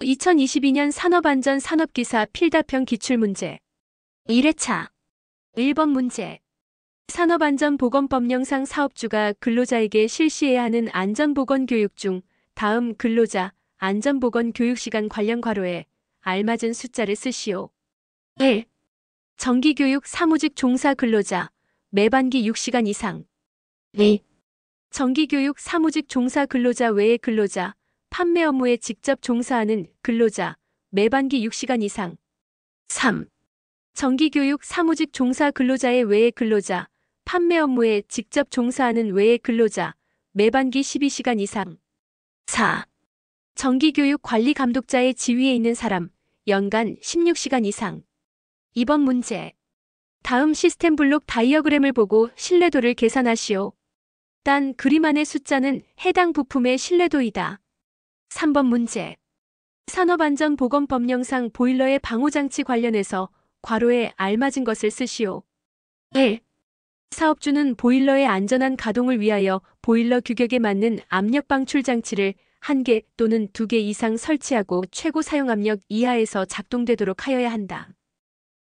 2022년 산업안전 산업기사 필답형 기출문제 1회차 1번 문제. 산업안전보건법령상 사업주가 근로자에게 실시해야 하는 안전보건교육 중 다음 근로자 안전보건교육시간 관련 괄호에 알맞은 숫자를 쓰시오. 1. 정기교육 사무직 종사 근로자 매반기 6시간 이상. 2. 정기교육 사무직 종사 근로자 외의 근로자 판매 업무에 직접 종사하는 근로자 매반기 6시간 이상. 3. 정기교육 사무직 종사 근로자의 외의 근로자 판매 업무에 직접 종사하는 외의 근로자 매반기 12시간 이상. 4. 정기교육 관리 감독자의 지위에 있는 사람 연간 16시간 이상. 2번 문제. 다음 시스템 블록 다이어그램을 보고 신뢰도를 계산하시오. 단 그림 안의 숫자는 해당 부품의 신뢰도이다. 3번 문제. 산업안전보건법령상 보일러의 방호장치 관련해서 괄호에 알맞은 것을 쓰시오. 1. 사업주는 보일러의 안전한 가동을 위하여 보일러 규격에 맞는 압력 방출 장치를 1개 또는 2개 이상 설치하고 최고 사용압력 이하에서 작동되도록 하여야 한다.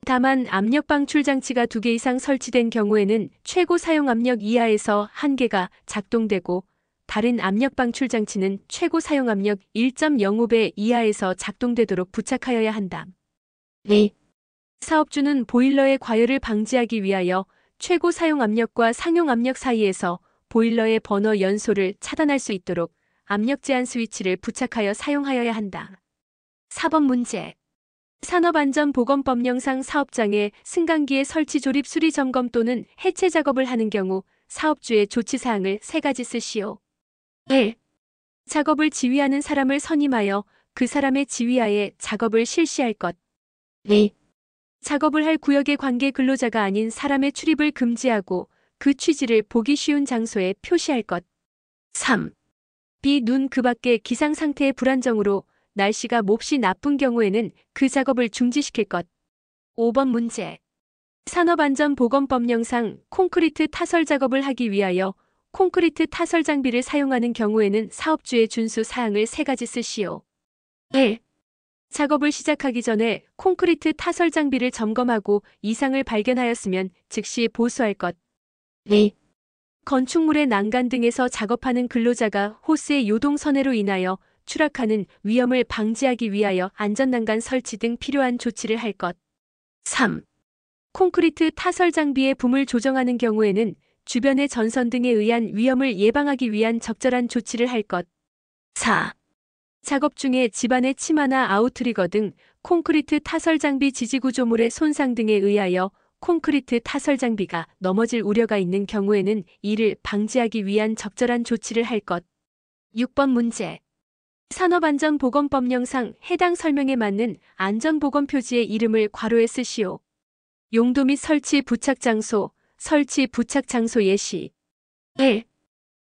다만 압력 방출 장치가 2개 이상 설치된 경우에는 최고 사용압력 이하에서 1개가 작동되고 다른 압력 방출 장치는 최고 사용압력 1.05배 이하에서 작동되도록 부착하여야 한다. 2. 사업주는 보일러의 과열을 방지하기 위하여 최고 사용압력과 상용압력 사이에서 보일러의 버너 연소를 차단할 수 있도록 압력 제한 스위치를 부착하여 사용하여야 한다. 4번 문제. 산업안전보건법령상 사업장에 승강기의 설치 조립 수리 점검 또는 해체 작업을 하는 경우 사업주의 조치사항을 3가지 쓰시오. 1. 작업을 지휘하는 사람을 선임하여 그 사람의 지휘하에 작업을 실시할 것. 2. 작업을 할 구역의 관계 근로자가 아닌 사람의 출입을 금지하고 그 취지를 보기 쉬운 장소에 표시할 것. 3. 비, 눈 그 밖의 기상 상태의 불안정으로 날씨가 몹시 나쁜 경우에는 그 작업을 중지시킬 것. 5번 문제. 산업안전보건법령상 콘크리트 타설 작업을 하기 위하여 콘크리트 타설 장비를 사용하는 경우에는 사업주의 준수 사항을 3가지 쓰시오. 1. 작업을 시작하기 전에 콘크리트 타설 장비를 점검하고 이상을 발견하였으면 즉시 보수할 것. 2. 건축물의 난간 등에서 작업하는 근로자가 호스의 요동선해로 인하여 추락하는 위험을 방지하기 위하여 안전난간 설치 등 필요한 조치를 할 것. 3. 콘크리트 타설 장비의 붐을 조정하는 경우에는 주변의 전선 등에 의한 위험을 예방하기 위한 적절한 조치를 할 것. 4. 작업 중에 집안의 치마나 아우트리거 등 콘크리트 타설 장비 지지구조물의 손상 등에 의하여 콘크리트 타설 장비가 넘어질 우려가 있는 경우에는 이를 방지하기 위한 적절한 조치를 할 것. 6번 문제. 산업안전보건법령상 해당 설명에 맞는 안전보건 표지의 이름을 괄호에 쓰시오. 용도 및 설치 부착 장소, 설치 부착 장소 예시. 1.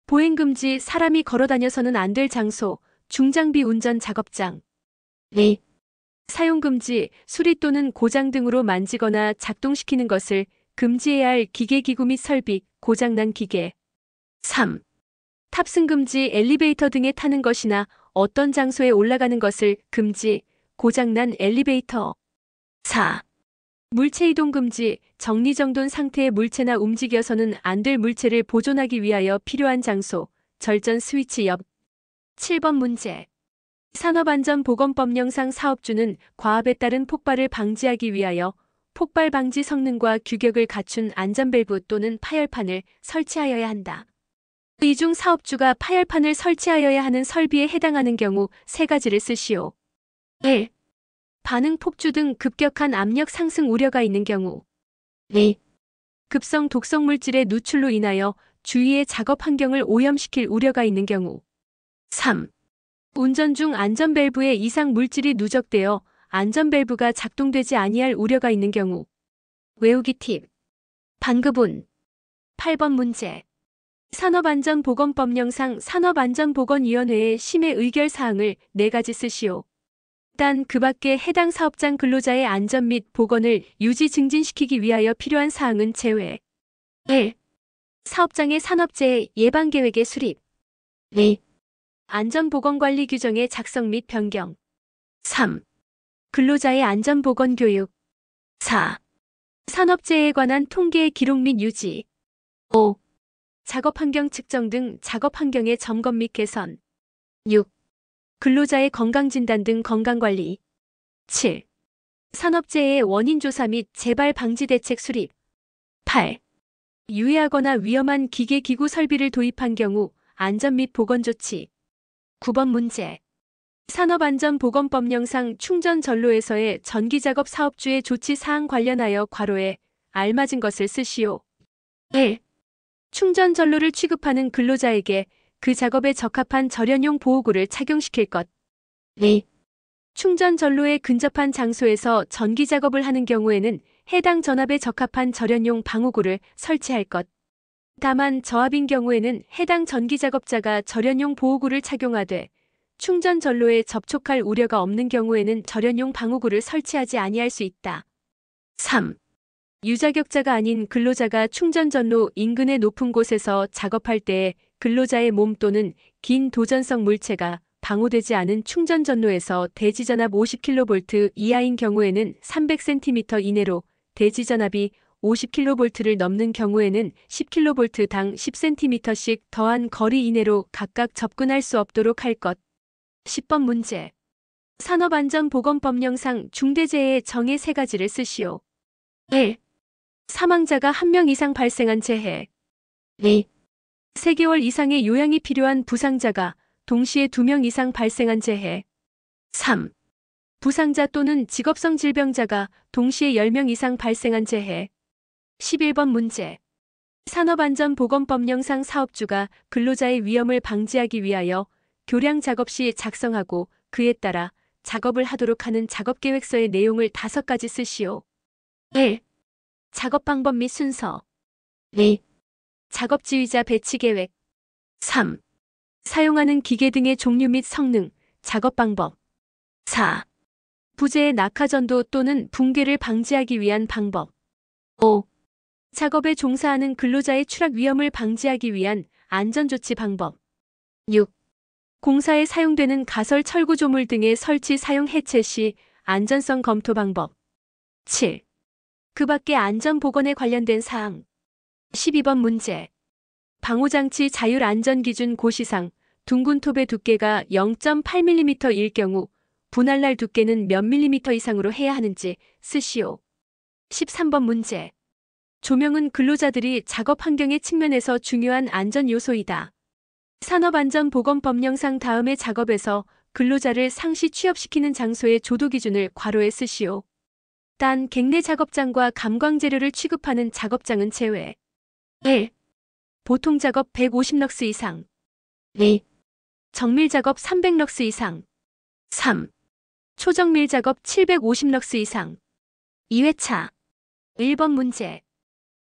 보행금지 사람이 걸어다녀서는 안 될 장소, 중장비 운전 작업장. 2. 사용금지 수리 또는 고장 등으로 만지거나 작동시키는 것을 금지해야 할 기계기구 및 설비, 고장난 기계. 3. 탑승금지 엘리베이터 등에 타는 것이나 어떤 장소에 올라가는 것을 금지, 고장난 엘리베이터. 4. 물체 이동 금지, 정리정돈 상태의 물체나 움직여서는 안 될 물체를 보존하기 위하여 필요한 장소, 절전 스위치 옆. 7번 문제. 산업안전보건법령상 사업주는 과압에 따른 폭발을 방지하기 위하여 폭발 방지 성능과 규격을 갖춘 안전밸브 또는 파열판을 설치하여야 한다. 이 중 사업주가 파열판을 설치하여야 하는 설비에 해당하는 경우 3가지를 쓰시오. 1. 반응 폭주 등 급격한 압력 상승 우려가 있는 경우. 2. 급성 독성 물질의 누출로 인하여 주위의 작업 환경을 오염시킬 우려가 있는 경우. 3. 운전 중 안전밸브에 이상 물질이 누적되어 안전밸브가 작동되지 아니할 우려가 있는 경우. 외우기 팁. 반급운. 8번 문제. 산업안전보건법령상 산업안전보건위원회의 심의 의결사항을 4가지 쓰시오. 단 그 밖에 해당 사업장 근로자의 안전 및 보건을 유지 증진시키기 위하여 필요한 사항은 제외. 1. 사업장의 산업재해 예방계획의 수립. 2. 안전보건관리 규정의 작성 및 변경. 3. 근로자의 안전보건교육. 4. 산업재해에 관한 통계 기록 및 유지. 5. 작업환경 측정 등 작업환경의 점검 및 개선. 6. 근로자의 건강진단 등 건강관리. 7. 산업재해의 원인 조사 및 재발 방지 대책 수립. 8. 유해하거나 위험한 기계 기구 설비를 도입한 경우 안전 및 보건 조치. 9번 문제. 산업안전보건법령상 충전 전로에서의 전기작업 사업주의 조치 사항 관련하여 괄호에 알맞은 것을 쓰시오. 1. 충전 전로를 취급하는 근로자에게 그 작업에 적합한 절연용 보호구를 착용시킬 것. 2. 충전 전로에 근접한 장소에서 전기 작업을 하는 경우에는 해당 전압에 적합한 절연용 방호구를 설치할 것. 다만 저압인 경우에는 해당 전기 작업자가 절연용 보호구를 착용하되 충전 전로에 접촉할 우려가 없는 경우에는 절연용 방호구를 설치하지 아니할 수 있다. 3. 유자격자가 아닌 근로자가 충전 전로 인근의 높은 곳에서 작업할 때에 근로자의 몸 또는 긴 도전성 물체가 방호되지 않은 충전 전로에서 대지전압 50kV 이하인 경우에는 300cm 이내로, 대지전압이 50kV를 넘는 경우에는 10kV당 10cm씩 더한 거리 이내로 각각 접근할 수 없도록 할 것. 10번 문제. 산업안전보건법령상 중대재해의 정의 3가지를 쓰시오. 1. 사망자가 1명 이상 발생한 재해. 2. 3개월 이상의 요양이 필요한 부상자가 동시에 2명 이상 발생한 재해. 3. 부상자 또는 직업성 질병자가 동시에 10명 이상 발생한 재해. 11번 문제. 산업안전보건법령상 사업주가 근로자의 위험을 방지하기 위하여 교량 작업 시 작성하고 그에 따라 작업을 하도록 하는 작업계획서의 내용을 5가지 쓰시오. 1. 작업 방법 및 순서. 2. 작업 지휘자 배치 계획. 3. 사용하는 기계 등의 종류 및 성능, 작업 방법. 4. 부재의 낙하 전도 또는 붕괴를 방지하기 위한 방법. 5. 작업에 종사하는 근로자의 추락 위험을 방지하기 위한 안전조치 방법. 6. 공사에 사용되는 가설 철구 조물 등의 설치 사용 해체 시 안전성 검토 방법. 7. 그 밖의 안전보건에 관련된 사항. 12번 문제. 방호장치 자율 안전기준 고시상 둥근 톱의 두께가 0.8mm일 경우 분할날 두께는 몇 밀리미터 이상으로 해야 하는지 쓰시오. 13번 문제. 조명은 근로자들이 작업 환경의 측면에서 중요한 안전 요소이다. 산업안전보건법령상 다음의 작업에서 근로자를 상시 취업시키는 장소의 조도 기준을 괄호에 쓰시오. 단 객내 작업장과 감광재료를 취급하는 작업장은 제외. 1. 보통 작업 150럭스 이상. 2. 정밀 작업 300럭스 이상. 3. 초정밀 작업 750럭스 이상. 2회차. 1번 문제.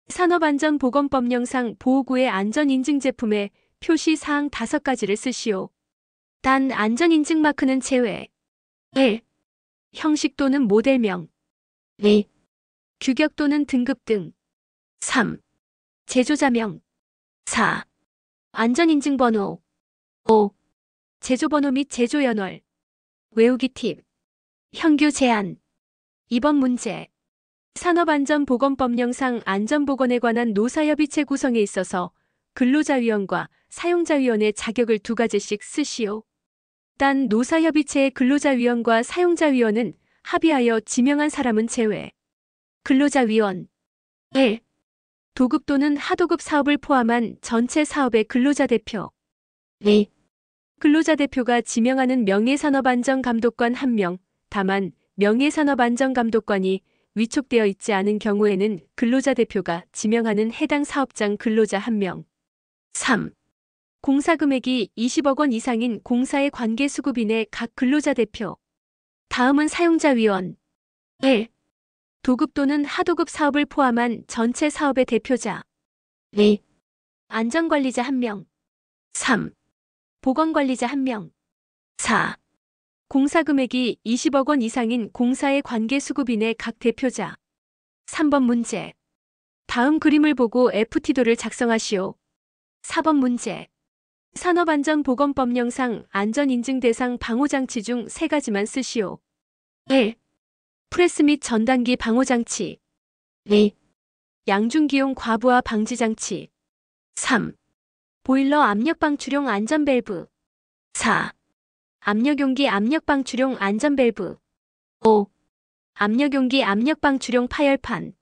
산업안전보건법령상 보호구의 안전인증 제품의 표시 사항 5가지를 쓰시오. 단 안전인증 마크는 제외. 1. 형식 또는 모델명. 2. 규격 또는 등급 등. 3. 제조자명. 4. 안전인증번호. 5. 제조번호 및 제조연월. 외우기 팁. 형규 제한. 2번 문제. 산업안전보건법령상 안전보건에 관한 노사협의체 구성에 있어서 근로자위원과 사용자위원의 자격을 2가지씩 쓰시오. 단 노사협의체의 근로자위원과 사용자위원은 합의하여 지명한 사람은 제외. 근로자위원. 1. 도급 또는 하도급 사업을 포함한 전체 사업의 근로자 대표. 2. 근로자 대표가 지명하는 명예산업안전감독관 1명, 다만 명예산업안전감독관이 위촉되어 있지 않은 경우에는 근로자 대표가 지명하는 해당 사업장 근로자 1명. 3. 공사 금액이 20억 원 이상인 공사의 관계수급인의 각 근로자 대표. 다음은 사용자위원. 1. 도급 또는 하도급 사업을 포함한 전체 사업의 대표자. 2. 안전관리자 1명. 3. 보건관리자 1명. 4. 공사 금액이 20억 원 이상인 공사의 관계수급인의 각 대표자. 3번 문제. 다음 그림을 보고 FT도를 작성하시오. 4번 문제. 산업안전보건법령상 안전인증 대상 방호장치 중 3가지만 쓰시오. 1. 프레스 및 전단기 방호장치. 2. 양중기용 과부하 방지장치. 3. 보일러 압력방출용 안전밸브. 4. 압력용기 압력방출용 안전밸브. 5. 압력용기 압력방출용 파열판.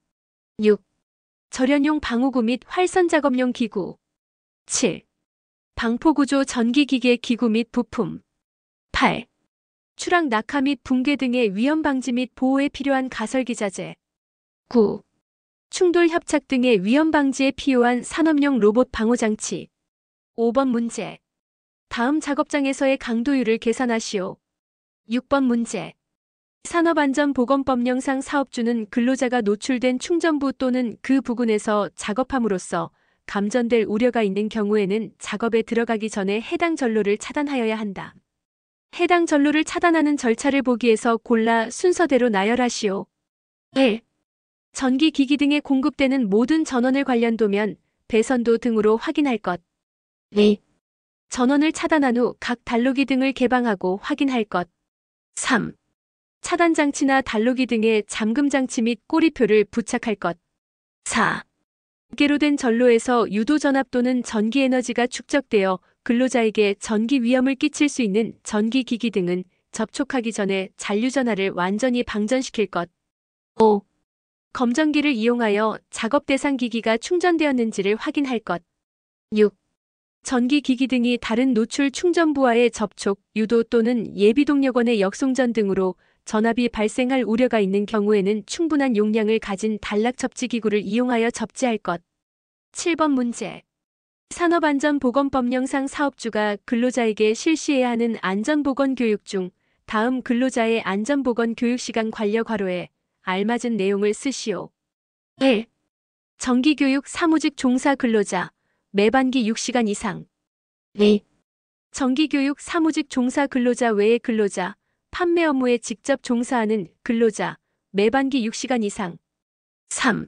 6. 절연용 방호구 및 활선작업용 기구. 7. 방포구조 전기기계 기구 및 부품. 8. 추락 낙하 및 붕괴 등의 위험 방지 및 보호에 필요한 가설기 자재. 9. 충돌 협착 등의 위험 방지에 필요한 산업용 로봇 방호장치. 5번 문제. 다음 작업장에서의 강도율을 계산하시오. 6번 문제. 산업안전보건법령상 사업주는 근로자가 노출된 충전부 또는 그 부근에서 작업함으로써 감전될 우려가 있는 경우에는 작업에 들어가기 전에 해당 전로를 차단하여야 한다. 해당 전로를 차단하는 절차를 보기에서 골라 순서대로 나열하시오. 1. 전기기기 등에 공급되는 모든 전원을 관련도면, 배선도 등으로 확인할 것. 2. 전원을 차단한 후 각 단로기 등을 개방하고 확인할 것. 3. 차단장치나 단로기 등에 잠금장치 및 꼬리표를 부착할 것. 4. 개로 된 전로에서 유도전압 또는 전기에너지가 축적되어 근로자에게 전기 위험을 끼칠 수 있는 전기기기 등은 접촉하기 전에 잔류전하를 완전히 방전시킬 것. 5. 검전기를 이용하여 작업 대상 기기가 충전되었는지를 확인할 것. 6. 전기기기 등이 다른 노출 충전부와의 접촉, 유도 또는 예비동력원의 역송전 등으로 전압이 발생할 우려가 있는 경우에는 충분한 용량을 가진 단락 접지기구를 이용하여 접지할 것. 7번 문제. 산업안전보건법령상 사업주가 근로자에게 실시해야 하는 안전보건 교육 중 다음 근로자의 안전보건 교육시간 관려 괄호에 알맞은 내용을 쓰시오. 1. 정기교육 사무직 종사 근로자 매반기 6시간 이상. 2. 정기교육 사무직 종사 근로자 외의 근로자 판매 업무에 직접 종사하는 근로자 매반기 6시간 이상. 3.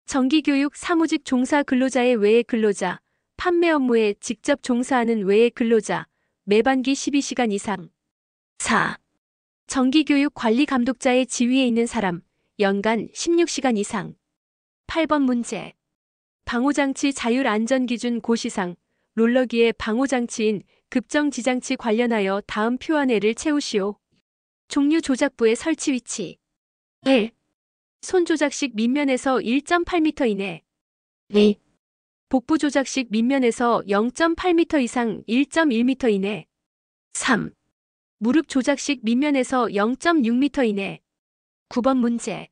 정기교육 사무직 종사 근로자의 외의 근로자 판매 업무에 직접 종사하는 외의 근로자 매반기 12시간 이상. 4. 정기교육 관리 감독자의 지위에 있는 사람 연간 16시간 이상. 8번 문제. 방호장치 자율안전기준 고시상 롤러기의 방호장치인 급정지장치 관련하여 다음 표안에를 채우시오. 종류 조작부의 설치 위치. 1. 손 조작식 밑면에서 1.8m 이내. 2. 복부 조작식 밑면에서 0.8m 이상 1.1m 이내. 3. 무릎 조작식 밑면에서 0.6m 이내. 9번 문제.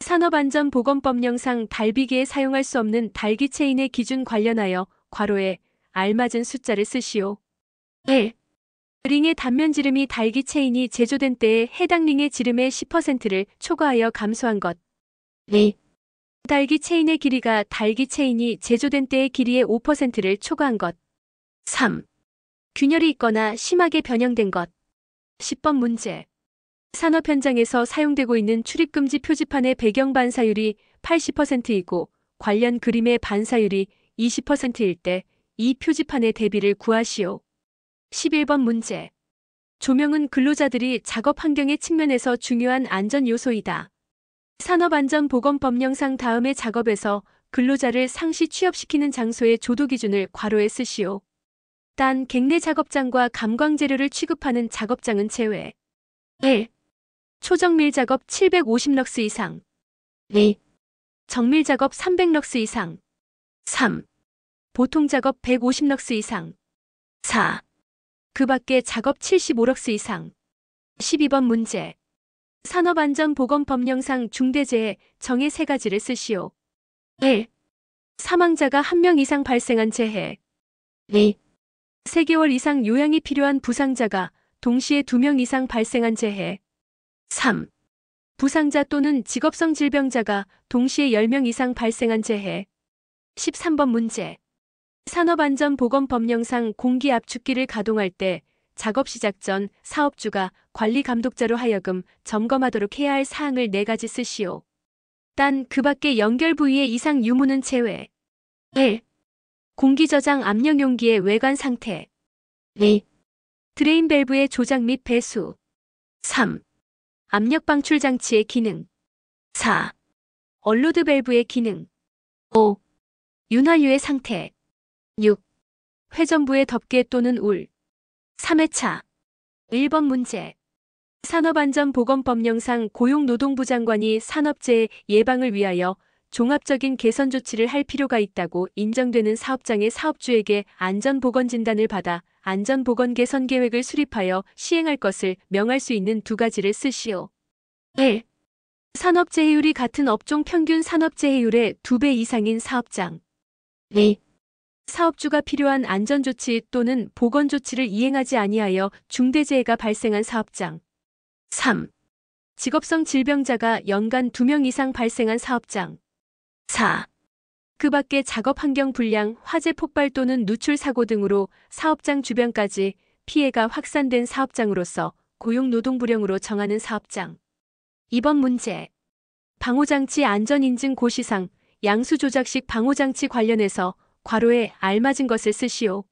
산업안전보건법령상 달비기에 사용할 수 없는 달기 체인의 기준 관련하여 괄호에 알맞은 숫자를 쓰시오. 1. 링의 단면 지름이 달기 체인이 제조된 때에 해당 링의 지름의 10%를 초과하여 감소한 것. 2. 달기 체인의 길이가 달기 체인이 제조된 때의 길이의 5%를 초과한 것. 3. 균열이 있거나 심하게 변형된 것. 10번 문제. 산업 현장에서 사용되고 있는 출입금지 표지판의 배경 반사율이 80%이고 관련 그림의 반사율이 20%일 때 이 표지판의 대비를 구하시오. 11번 문제. 조명은 근로자들이 작업 환경의 측면에서 중요한 안전 요소이다. 산업안전보건법령상 다음의 작업에서 근로자를 상시 취업시키는 장소의 조도 기준을 괄호에 쓰시오. 단 객내 작업장과 감광 재료를 취급하는 작업장은 제외. 1. 초정밀 작업 750럭스 이상. 2. 정밀 작업 300럭스 이상. 3. 보통 작업 150럭스 이상. 4. 그 밖에 작업 75럭스 이상. 12번 문제. 산업안전보건법령상 중대재해 정의 세 가지를 쓰시오. 1. 사망자가 1명 이상 발생한 재해. 2. 3개월 이상 요양이 필요한 부상자가 동시에 2명 이상 발생한 재해. 3. 부상자 또는 직업성 질병자가 동시에 10명 이상 발생한 재해. 13번 문제. 산업안전보건법령상 공기압축기를 가동할 때 작업 시작 전 사업주가 관리 감독자로 하여금 점검하도록 해야 할 사항을 4가지 쓰시오. 단 그 밖의 연결 부위의 이상 유무는 제외. 1. 공기 저장 압력 용기의 외관 상태. 2. 드레인 밸브의 조작 및 배수. 3. 압력 방출 장치의 기능. 4. 얼로드 밸브의 기능. 5. 윤활유의 상태. 6. 회전부의 덮개 또는 울. 3회차. 1번 문제. 산업안전보건법령상 고용노동부 장관이 산업재해 예방을 위하여 종합적인 개선 조치를 할 필요가 있다고 인정되는 사업장의 사업주에게 안전보건진단을 받아 안전보건 개선 계획을 수립하여 시행할 것을 명할 수 있는 두 가지를 쓰시오. 1. 산업재해율이 같은 업종 평균 산업재해율의 2배 이상인 사업장. 2. 사업주가 필요한 안전조치 또는 보건조치를 이행하지 아니하여 중대재해가 발생한 사업장. 3. 직업성 질병자가 연간 2명 이상 발생한 사업장. 4. 그 밖에 작업 환경 불량, 화재 폭발 또는 누출 사고 등으로 사업장 주변까지 피해가 확산된 사업장으로서 고용노동부령으로 정하는 사업장. 2번 문제. 방호장치 안전인증 고시상, 양수조작식 방호장치 관련해서 괄호에 알맞은 것을 쓰시오.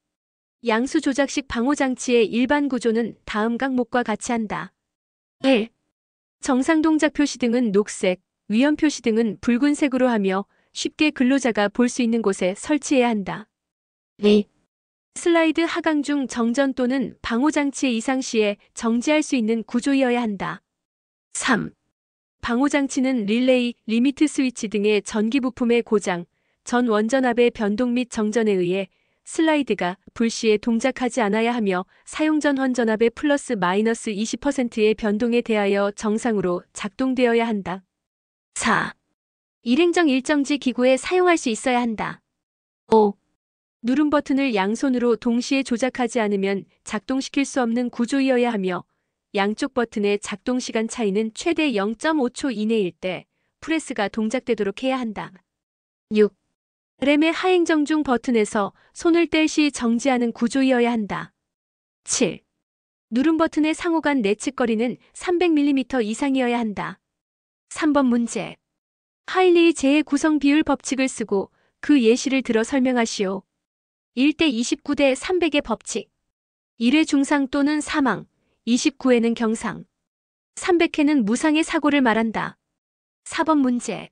양수조작식 방호장치의 일반 구조는 다음 항목과 같이 한다. 1. 정상 동작 표시 등은 녹색, 위험 표시 등은 붉은색으로 하며 쉽게 근로자가 볼 수 있는 곳에 설치해야 한다. 2. 슬라이드 하강 중 정전 또는 방호장치의 이상 시에 정지할 수 있는 구조이어야 한다. 3. 방호장치는 릴레이, 리미트 스위치 등의 전기 부품의 고장, 전 원전압의 변동 및 정전에 의해 슬라이드가 불시에 동작하지 않아야 하며 사용 전 원전압의 플러스 마이너스 20%의 변동에 대하여 정상으로 작동되어야 한다. 4. 일행정 일정지 기구에 사용할 수 있어야 한다. 5. 누름 버튼을 양손으로 동시에 조작하지 않으면 작동시킬 수 없는 구조이어야 하며 양쪽 버튼의 작동 시간 차이는 최대 0.5초 이내일 때 프레스가 동작되도록 해야 한다. 6. 램의 하행정 중 버튼에서 손을 뗄 시 정지하는 구조이어야 한다. 7. 누름 버튼의 상호간 내측거리는 300mm 이상이어야 한다. 3번 문제. 하일리의 재해 구성 비율 법칙을 쓰고 그 예시를 들어 설명하시오. 1대 29대 300의 법칙. 1회 중상 또는 사망, 29회는 경상, 300회는 무상의 사고를 말한다. 4번 문제.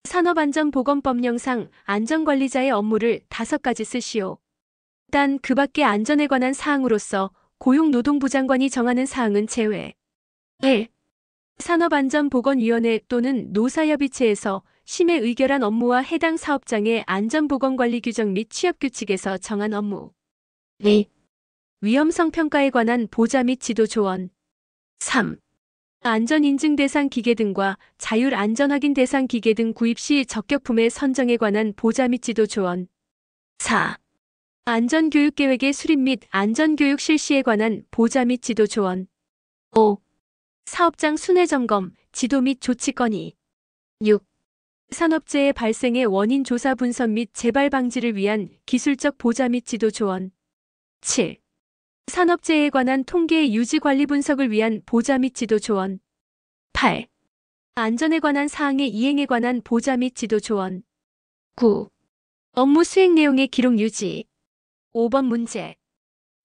산업안전보건법령상 안전관리자의 업무를 5가지 쓰시오. 단 그 밖의 안전에 관한 사항으로서 고용노동부 장관이 정하는 사항은 제외. 1. 산업안전보건위원회 또는 노사협의체에서 심의 의결한 업무와 해당 사업장의 안전보건관리 규정 및 취업규칙에서 정한 업무. 2. 위험성 평가에 관한 보자 및 지도 조언. 3. 안전인증 대상 기계 등과 자율 안전확인 대상 기계 등 구입 시 적격품의 선정에 관한 보자 및 지도 조언. 4. 안전교육계획의 수립 및 안전교육 실시에 관한 보자 및 지도 조언. 5. 사업장 순회 점검, 지도 및 조치 건의. 6. 산업재해 발생의 원인 조사 분석 및 재발 방지를 위한 기술적 보자 및 지도 조언. 7. 산업재해에 관한 통계 유지 관리 분석을 위한 보자 및 지도 조언. 8. 안전에 관한 사항의 이행에 관한 보자 및 지도 조언. 9. 업무 수행 내용의 기록 유지. 5번 문제.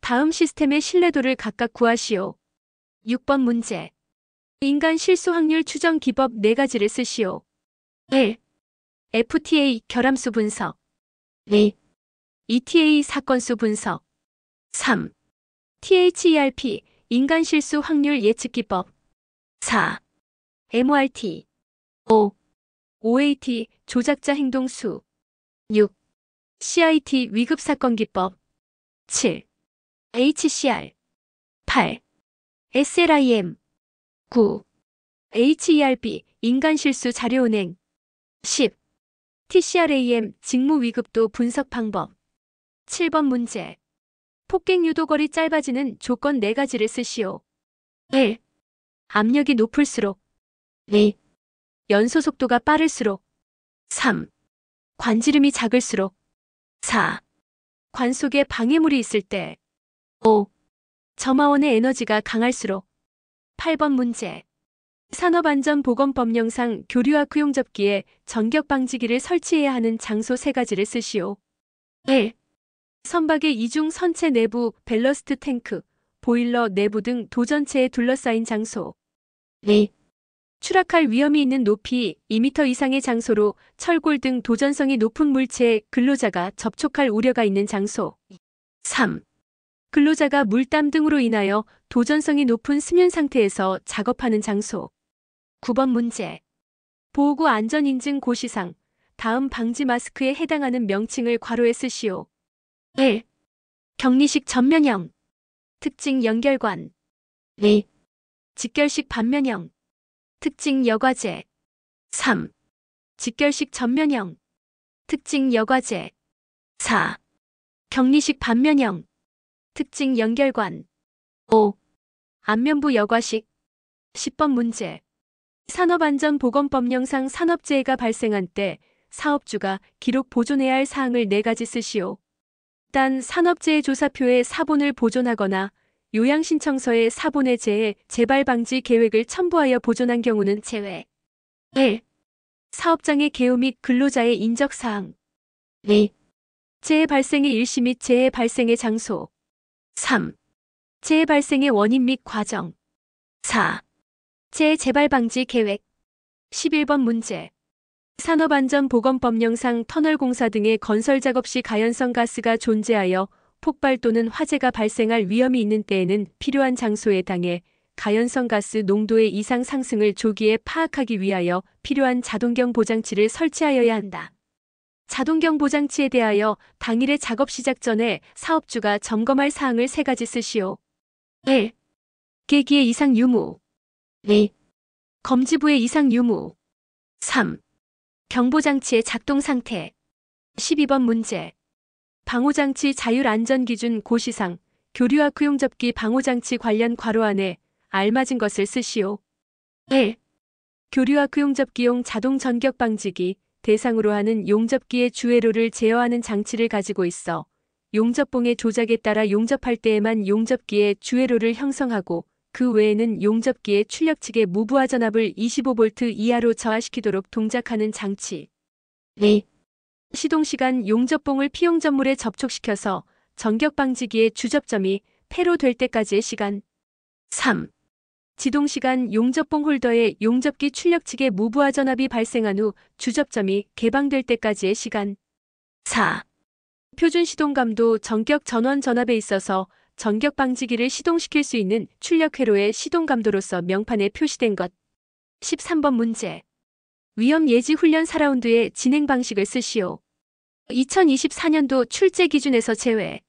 다음 시스템의 신뢰도를 각각 구하시오. 6번 문제. 인간 실수 확률 추정 기법 4가지를 쓰시오. 1. FTA 결함수 분석. 2. ETA 사건수 분석. 3. THERP 인간 실수 확률 예측 기법. 4. MORT. 5. OAT 조작자 행동수. 6. CIT 위급 사건 기법. 7. HCR. 8. SLIM. 9. HERB 인간 실수 자료 운행. 10. TCRAM 직무 위급도 분석 방법. 7번 문제. 폭객 유도거리 짧아지는 조건 4가지를 쓰시오. 1. 압력이 높을수록. 2. 연소 속도가 빠를수록. 3. 관지름이 작을수록. 4. 관 속에 방해물이 있을 때. 5. 점화원의 에너지가 강할수록. 8번 문제. 산업안전보건법령상 교류와 구용접기에 전격방지기를 설치해야 하는 장소 3가지를 쓰시오. 1. 선박의 이중 선체 내부 밸러스트 탱크, 보일러 내부 등 도전체에 둘러싸인 장소. 2. 추락할 위험이 있는 높이 2m 이상의 장소로 철골 등 도전성이 높은 물체에 근로자가 접촉할 우려가 있는 장소. 3. 근로자가 물땀 등으로 인하여 도전성이 높은 수면 상태에서 작업하는 장소. 9번 문제. 보호구 안전인증 고시상 다음 방지 마스크에 해당하는 명칭을 괄호에 쓰시오. 1. 격리식 전면형. 특징 연결관. 2. 직결식 반면형. 특징 여과제. 3. 직결식 전면형. 특징 여과제. 4. 격리식 반면형. 특징 연결관. 5. 안면부 여과식. 10번 문제. 산업안전보건법령상 산업재해가 발생한 때 사업주가 기록 보존해야 할 사항을 4가지 쓰시오. 단 산업재해조사표에 사본을 보존하거나 요양신청서에 사본의 재해, 재발 방지 계획을 첨부하여 보존한 경우는 제외. 1. 사업장의 개요 및 근로자의 인적사항. 2. 재해 발생의 일시 및 재해 발생의 장소. 3. 재해 발생의 원인 및 과정. 4. 재해 재발 방지 계획. 11번 문제. 산업안전보건법령상 터널 공사 등의 건설 작업 시 가연성 가스가 존재하여 폭발 또는 화재가 발생할 위험이 있는 때에는 필요한 장소에 해당해 가연성 가스 농도의 이상 상승을 조기에 파악하기 위하여 필요한 자동경 보장치를 설치하여야 한다. 자동경 보장치에 대하여 당일의 작업 시작 전에 사업주가 점검할 사항을 3가지 쓰시오. 1. 계기의 이상 유무. 2. 검지부의 이상 유무. 3. 경보장치의 작동 상태. 12번 문제. 방호장치 자율안전기준 고시상 교류와 구용접기 방호장치 관련 괄호 안에 알맞은 것을 쓰시오. 1. 교류와 구용접기용 자동 전격 방지기 대상으로 하는 용접기의 주회로를 제어하는 장치를 가지고 있어 용접봉의 조작에 따라 용접할 때에만 용접기의 주회로를 형성하고 그 외에는 용접기의 출력측의 무부하 전압을 25V 이하로 저하시키도록 동작하는 장치. 2. 시동시간 용접봉을 피용접물에 접촉시켜서 전격방지기의 주접점이 폐로될 때까지의 시간. 3. 지동시간 용접봉 홀더의 용접기 출력측의 무부하 전압이 발생한 후 주접점이 개방될 때까지의 시간. 4. 표준 시동감도 전격 전원 전압에 있어서 전격방지기를 시동시킬 수 있는 출력회로의 시동감도로서 명판에 표시된 것. 13번 문제. 위험 예지 훈련 4라운드의 진행 방식을 쓰시오. 2024년도 출제 기준에서 제외.